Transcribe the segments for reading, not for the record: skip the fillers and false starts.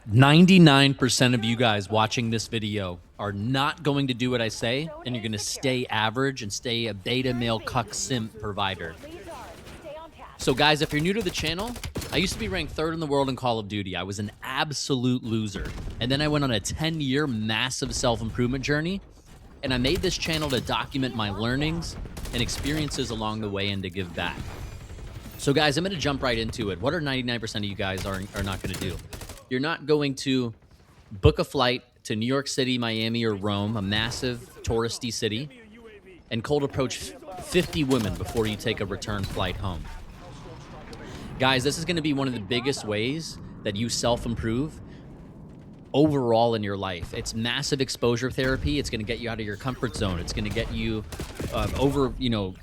99% of you guys watching this video are not going to do what I say, and you're going to stay average and stay a beta male cuck simp provider. So guys, if you're new to the channel, I used to be ranked 3rd in the world in Call of Duty. I was an absolute loser. And then I went on a 10-year massive self-improvement journey, and I made this channel to document my learnings and experiences along the way and to give back. So guys, I'm going to jump right into it. What are 99% of you guys are not going to do? You're not going to book a flight to New York City, Miami, or Rome, a massive touristy city, and cold approach 50 women before you take a return flight home. Guys, this is going to be one of the biggest ways that you self-improve overall in your life. It's massive exposure therapy. It's going to get you out of your comfort zone. It's going to get you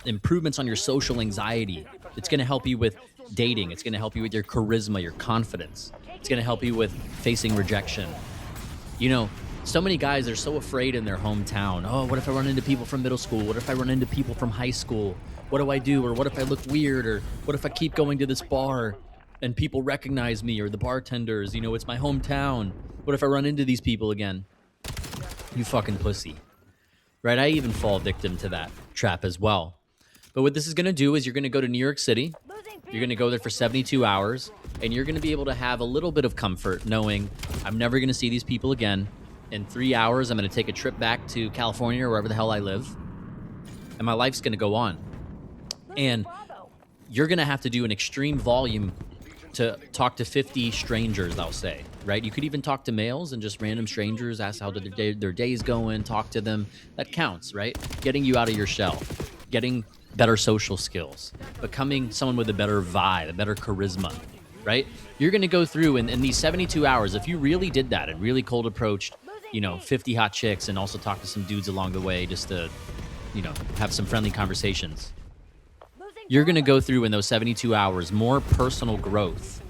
improvements on your social anxiety. It's going to help you with dating. It's going to help you with your charisma, your confidence. It's going to help you with facing rejection. You know, so many guys are so afraid in their hometown. Oh, what if I run into people from middle school? What if I run into people from high school? What do I do? Or what if I look weird? Or what if I keep going to this bar and people recognize me, or the bartenders, you know, it's my hometown. What if I run into these people again? You fucking pussy. Right? I even fall victim to that trap as well. But what this is going to do is you're going to go to New York City. You're going to go there for 72 hours, and you're going to be able to have a little bit of comfort knowing I'm never going to see these people again. In 3 hours, I'm going to take a trip back to California or wherever the hell I live, and my life's going to go on. And you're going to have to do an extreme volume to talk to 50 strangers, I'll say, right? You could even talk to males and just random strangers, ask how their day's going, talk to them. That counts, right? Getting you out of your shell, getting better social skills, becoming someone with a better vibe, a better charisma, right? You're going to go through in these 72 hours, if you really did that and really cold approached, 50 hot chicks and also talk to some dudes along the way just to, have some friendly conversations. You're going to go through in those 72 hours more personal growth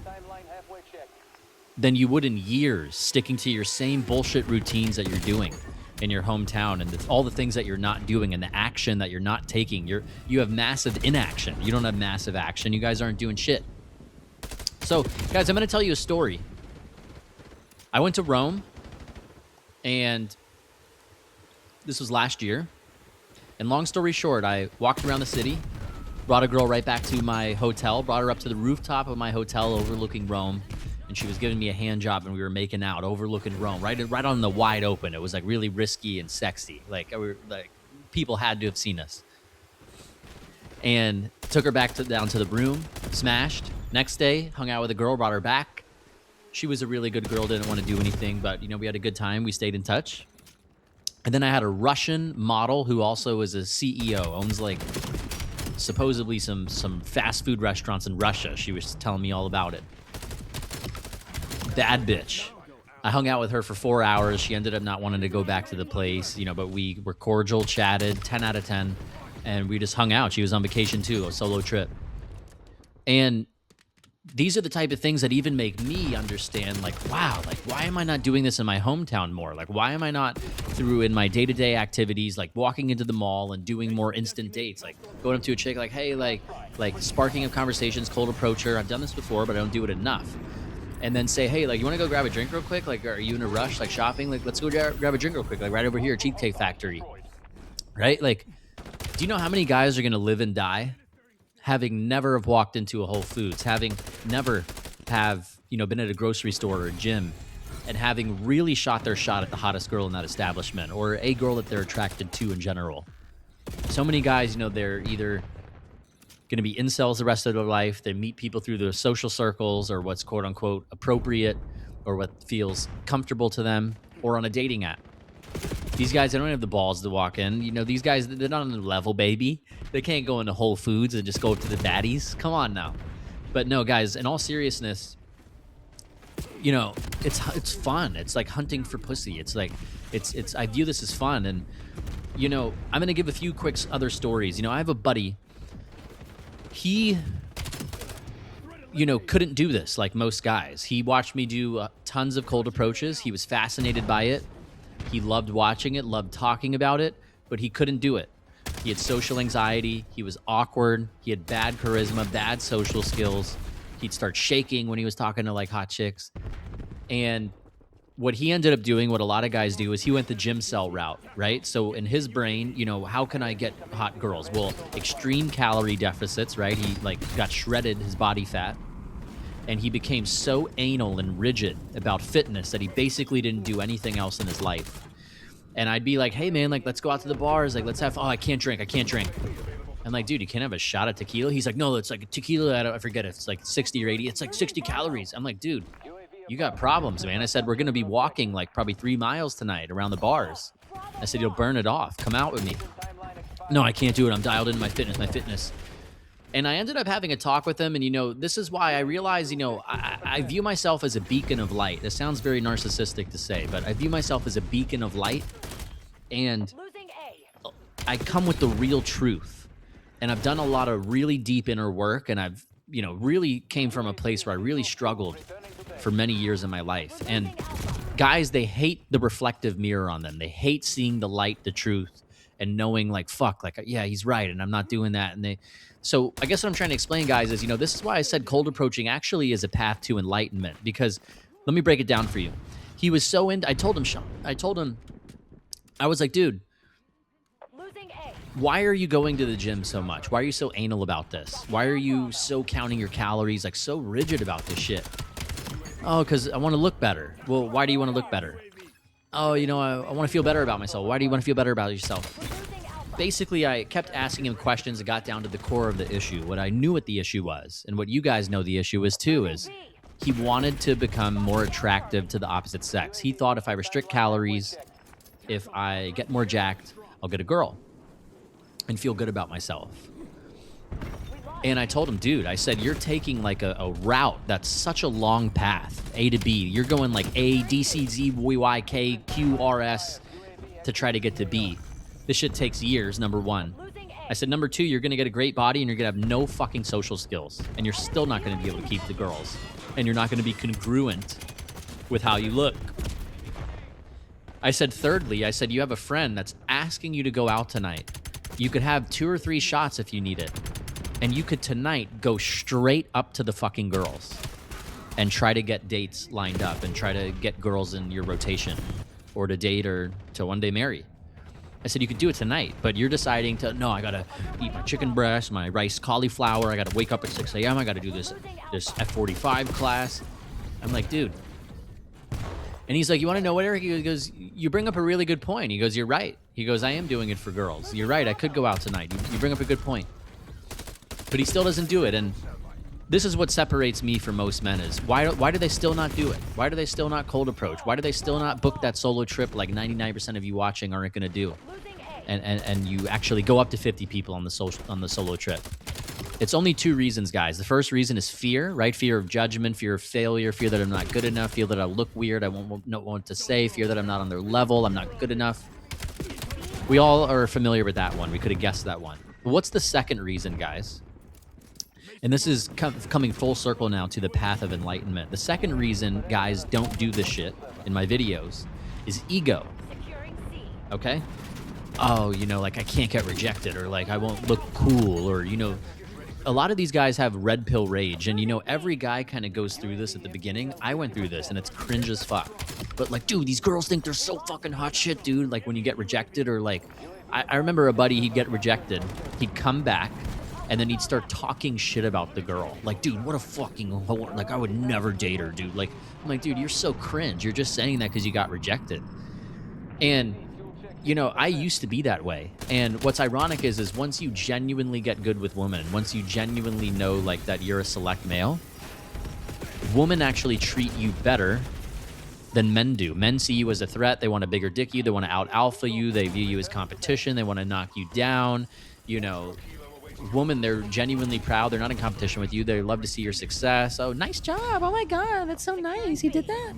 than you would in years sticking to your same bullshit routines that you're doing in your hometown, and all the things that you're not doing and the action that you're not taking. You have massive inaction. You don't have massive action. You guys aren't doing shit. So, guys, I'm going to tell you a story. I went to Rome, and this was last year. And long story short, I walked around the city, brought a girl right back to my hotel, brought her up to the rooftop of my hotel overlooking Rome, and she was giving me a hand job, and we were making out overlooking Rome, right on the wide open. It was like really risky and sexy. Like people had to have seen us. And took her back down to the room, smashed. Next day, hung out with a girl, brought her back. She was a really good girl, didn't want to do anything, but we had a good time. We stayed in touch. And then I had a Russian model who also is a CEO, owns like supposedly some fast food restaurants in Russia. She was telling me all about it. Bad bitch. I hung out with her for 4 hours. She ended up not wanting to go back to the place, but we were cordial, chatted, 10 out of 10, and we just hung out. She was on vacation too, a solo trip. And these are the type of things that even make me understand, like, wow, like, why am I not doing this in my hometown more? Like, why am I not through in my day-to-day activities, like walking into the mall and doing more instant dates, like going up to a chick, like, hey, like sparking up conversations, cold approach her. I've done this before, but I don't do it enough. And then say, hey, like, you want to go grab a drink real quick? Like, are you in a rush, like shopping? Like, let's go grab a drink real quick, like right over here, Cheesecake Factory, right? Like, do you know how many guys are going to live and die having never have walked into a Whole Foods, having never have, been at a grocery store or a gym, and having really shot their shot at the hottest girl in that establishment or a girl that they're attracted to in general? So many guys, they're either going to be incels the rest of their life. They meet people through their social circles or what's quote unquote appropriate or what feels comfortable to them, or on a dating app. These guys, they don't have the balls to walk in. These guys, they're not on the level, baby. They can't go into Whole Foods and just go up to the baddies. Come on now. But no, guys, in all seriousness, it's fun. It's like hunting for pussy. It's like, it's I view this as fun. And, I'm going to give a few quick other stories. I have a buddy. He, couldn't do this like most guys. He watched me do tons of cold approaches. He was fascinated by it. He loved watching it, loved talking about it, but he couldn't do it. He had social anxiety. He was awkward. He had bad charisma, bad social skills. He'd start shaking when he was talking to like hot chicks. And what he ended up doing, what a lot of guys do, is he went the gym cell route, right? So in his brain, you know, how can I get hot girls? Well, extreme calorie deficits, right? He like got shredded his body fat, and he became so anal and rigid about fitness that he basically didn't do anything else in his life. And I'd be like, hey man, like let's go out to the bars, like let's have, oh, I can't drink. I'm like, dude, you can't have a shot of tequila. He's like, no, it's like tequila, I forget if it's like 60 or 80. It's like 60 calories. I'm like, dude, you got problems, man. I said, we're going to be walking like probably 3 miles tonight around the bars. I said, you'll burn it off. Come out with me. No, I can't do it. I'm dialed into my fitness. And I ended up having a talk with him. And, you know, this is why I realized, you know, I view myself as a beacon of light. This sounds very narcissistic to say, but I view myself as a beacon of light. And I come with the real truth. And I've done a lot of really deep inner work. And I've, you know, really came from a place where I really struggled for many years in my life. And guys, they hate the reflective mirror on them. They hate seeing the light, the truth, and knowing like, fuck, like, yeah, he's right, and I'm not doing that. And so I guess what I'm trying to explain, guys, is, you know, this is why I said cold approaching actually is a path to enlightenment. Because let me break it down for you. He was so into, I told him, I was like, dude, why are you going to the gym so much? Why are you so anal about this? Why are you so counting your calories, like so rigid about this shit? Oh, because I want to look better. Well, why do you want to look better? Oh, you know, I want to feel better about myself. Why do you want to feel better about yourself? Basically, I kept asking him questions that got down to the core of the issue. What I knew what the issue was, and what you guys know the issue is too, is he wanted to become more attractive to the opposite sex. He thought if I restrict calories, if I get more jacked, I'll get a girl and feel good about myself. And I told him, dude, I said, you're taking like a route that's such a long path, A to B. You're going like A, D, C, Z, Y, K, Q, R, S to try to get to B. This shit takes years, number one. I said, number two, you're going to get a great body and you're going to have no fucking social skills. And you're still not going to be able to keep the girls. And you're not going to be congruent with how you look. I said, thirdly, I said, you have a friend that's asking you to go out tonight. You could have 2 or 3 shots if you need it. And you could tonight go straight up to the fucking girls and try to get dates lined up and try to get girls in your rotation or to date or to one day marry. I said, you could do it tonight, but you're deciding to, no, I got to eat my chicken breast, my rice cauliflower. I got to wake up at 6 a.m. I got to do this F45 class. I'm like, dude. And he's like, you want to know what, Eric? He goes, you bring up a really good point. He goes, you're right. He goes, I am doing it for girls. You're right. I could go out tonight. You bring up a good point. But he still doesn't do it. And this is what separates me from most men is why do they still not do it? Why do they still not cold approach? Why do they still not book that solo trip like 99% of you watching aren't going to do? And you actually go up to 50 people on the solo trip. It's only 2 reasons, guys. The first reason is fear, right? Fear of judgment, fear of failure, fear that I'm not good enough, fear that I look weird, I won't know what to say, fear that I'm not on their level, I'm not good enough. We all are familiar with that one. We could have guessed that one. But what's the second reason, guys? And this is coming full circle now to the path of enlightenment. The second reason guys don't do this shit in my videos is ego. Okay? Oh, you know, like I can't get rejected, or like I won't look cool, or, you know, a lot of these guys have red pill rage. And, you know, every guy kind of goes through this at the beginning. I went through this and it's cringe as fuck. But like, dude, these girls think they're so fucking hot shit, dude. Like when you get rejected, or like, I remember a buddy, he'd get rejected. He'd come back. And then he'd start talking shit about the girl. Like, dude, what a fucking whore. Like, I would never date her, dude. Like, I'm like, dude, you're so cringe. You're just saying that because you got rejected. And, you know, I used to be that way. And what's ironic is once you genuinely get good with women, once you genuinely know, like, that you're a select male, women actually treat you better than men do. Men see you as a threat. They want to bigger dick you. They want to out-alpha you. They view you as competition. They want to knock you down. You know, women, they're genuinely proud. They're not in competition with you. They love to see your success. Oh, nice job. Oh my God, that's so nice. He did that.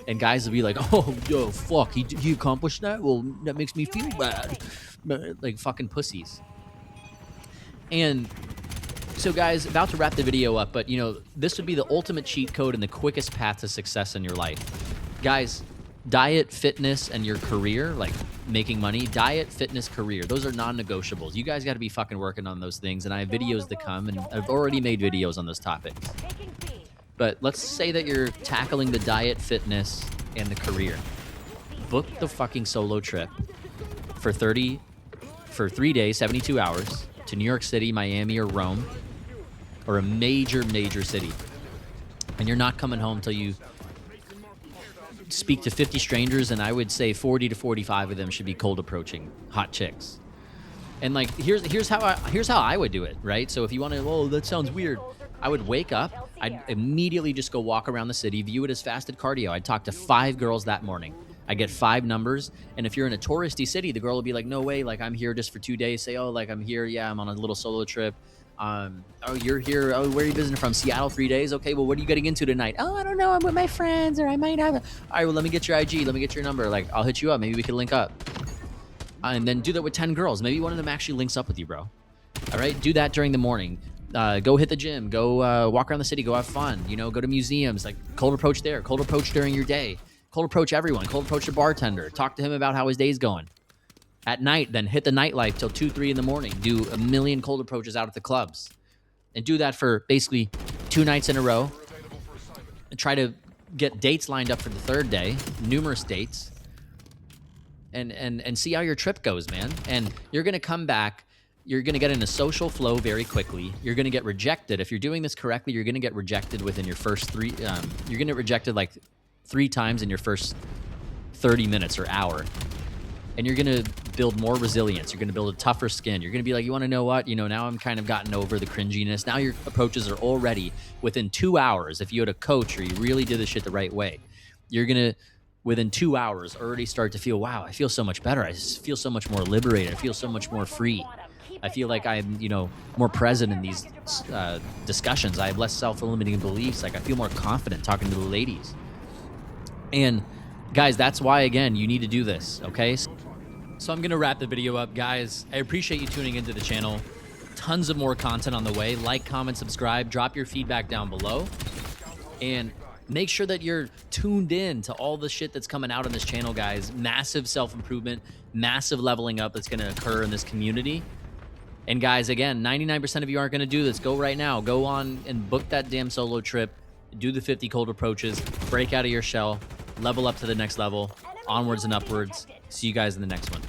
And guys will be like, oh, yo, fuck, he accomplished that? Well, that makes me feel bad. Like fucking pussies. And so guys, about to wrap the video up, but you know, this would be the ultimate cheat code and the quickest path to success in your life. Guys, diet, fitness, and your career, like making money, diet, fitness, career, those are non-negotiables. You guys got to be fucking working on those things, and I have videos to come, and I've already made videos on those topics. But let's say that you're tackling the diet, fitness, and the career. Book the fucking solo trip for 3 days, 72 hours to New York City, Miami, or Rome, or a major city. And you're not coming home till you speak to 50 strangers, and I would say 40 to 45 of them should be cold approaching hot chicks. And like, here's how I would do it, right? So if you want to, oh, that sounds weird. I would wake up, I'd immediately just go walk around the city, view it as fasted cardio. I'd talk to 5 girls that morning. I get 5 numbers, and if you're in a touristy city, the girl will be like, no way, like I'm here just for 2 days. Say, oh, like I'm here, yeah, I'm on a little solo trip. Oh, you're here. Oh, where are you visiting from? Seattle, 3 days. Okay, well, what are you getting into tonight? Oh, I don't know. I'm with my friends, or I might have. All right, well, let me get your IG. Let me get your number. Like, I'll hit you up. Maybe we can link up. And then do that with 10 girls. Maybe one of them actually links up with you, bro. All right, do that during the morning. Go hit the gym. Go walk around the city. Go have fun. You know, go to museums. Like cold approach there. Cold approach during your day. Cold approach everyone. Cold approach your bartender. Talk to him about how his day's going. At night, then hit the nightlife till 2, 3 in the morning. Do a million cold approaches out at the clubs. And do that for basically 2 nights in a row. And try to get dates lined up for the 3rd day. Numerous dates. And see how your trip goes, man. And you're going to come back. You're going to get in a social flow very quickly. You're going to get rejected. If you're doing this correctly, you're going to get rejected within your first 3. You're going to get rejected like 3 times in your first 30 minutes or hour. And you're going to build more resilience. You're going to build a tougher skin. You're going to be like, you want to know what? You know, now I'm kind of gotten over the cringiness. Now your approaches are already within 2 hours. If you had a coach or you really did this shit the right way, you're going to, within 2 hours, already start to feel, wow, I feel so much better. I just feel so much more liberated. I feel so much more free. I feel like I'm, you know, more present in these discussions. I have less self-limiting beliefs. Like I feel more confident talking to the ladies. And guys, that's why, again, you need to do this, okay? So I'm going to wrap the video up, guys. I appreciate you tuning into the channel. Tons of more content on the way. Like, comment, subscribe. Drop your feedback down below. And make sure that you're tuned in to all the shit that's coming out on this channel, guys. Massive self-improvement, massive leveling up that's going to occur in this community. And guys, again, 99% of you aren't going to do this. Go right now. Go on and book that damn solo trip. Do the 50 cold approaches. Break out of your shell. Level up to the next level. Onwards and upwards. See you guys in the next one.